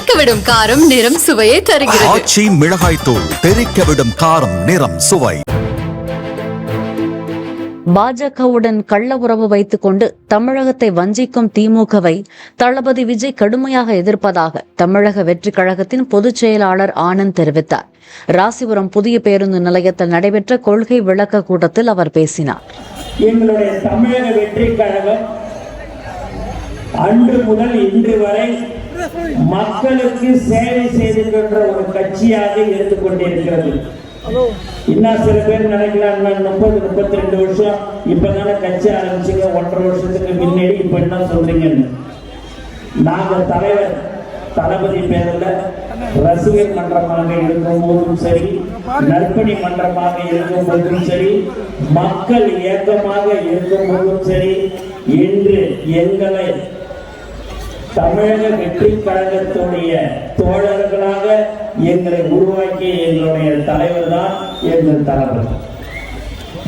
தெறிக்கவிடும் காரம் நிறம் சுவையை தருகிறது. ஆச்சி மிளகாய் தூள் தெறிக்கவிடும் காரம் நிறம் சுவை. பாஜகவுடன் கள்ள உறவு வைத்துக் கொண்டு தமிழகத்தை வஞ்சிக்கும் திமுகவை தளபதி விஜய் கடுமையாக எதிர்ப்பதாக தமிழக வெற்றிக் கழகத்தின் பொதுச் செயலாளர் ஆனந்த் தெரிவித்தார். ராசிபுரம் புதிய பேருந்து நிலையத்தில் நடைபெற்ற கொள்கை விளக்க கூட்டத்தில் அவர் பேசினார். எங்களுடைய தமிழக வெற்றிக் கழகம் அன்று முதல் இன்று வரை மக்களுக்கு சேவை செய்திருக்கின்ற ஒரு கட்சியாக இருந்து கொண்டிருக்கிறது. இன்னும் சில பேர் நினைக்கலாம் 30-32 வருஷம் இப்பதானே கட்சி ஆரம்பிச்சுங்க, 1.5 வருஷத்துக்கு முன்னாடி இப்ப என்ன சொல்றீங்கன்னு. நாங்க தலைவர் தளபதி பேரில் ரசிகர் மன்றமாக இருக்கும் போதும் சரி, நற்பணி மன்றமாக இருக்கும் போதும் சரி, மக்கள் இயக்கமாக இருக்கும் போதும் சரி, இன்று எங்களை தமிழக வெற்றி கழகத்துடைய தோழர்களாக எங்களை உருவாக்கிய எங்களுடைய தலைவர் தான் எங்கள் தலைவர்.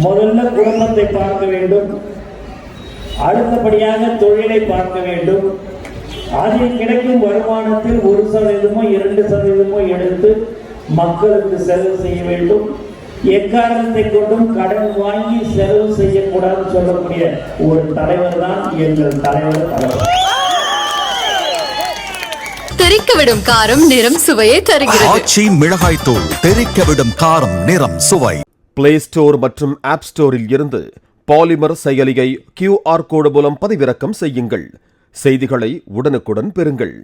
முதல்ல குடும்பத்தை பார்க்க வேண்டும், அடுத்தபடியாக தொழிலை பார்க்க வேண்டும். அதில் கிடைக்கும் வருமானத்தில் 1%, 2% எடுத்து மக்களுக்கு செலவு செய்ய வேண்டும். எக்காரணத்தை கொண்டும் கடன் வாங்கி செலவு செய்யக்கூடாதுன்னு சொல்லக்கூடிய ஒரு தலைவர் தான் எங்கள் தலைவர். தெறிக்கவிடும் காரம் நிறம் சுவையை தருகிறது. ஆச்சி மிளகாய் தூள் தெறிக்கவிடும் காரம் நிறம் சுவை. பிளே ஸ்டோர் மற்றும் ஆப் ஸ்டோரில் இருந்து பாலிமர் செயலியை QR கோடு மூலம் பதிவிறக்கம் செய்யுங்கள். செய்திகளை உடனுக்குடன் பெறுங்கள்.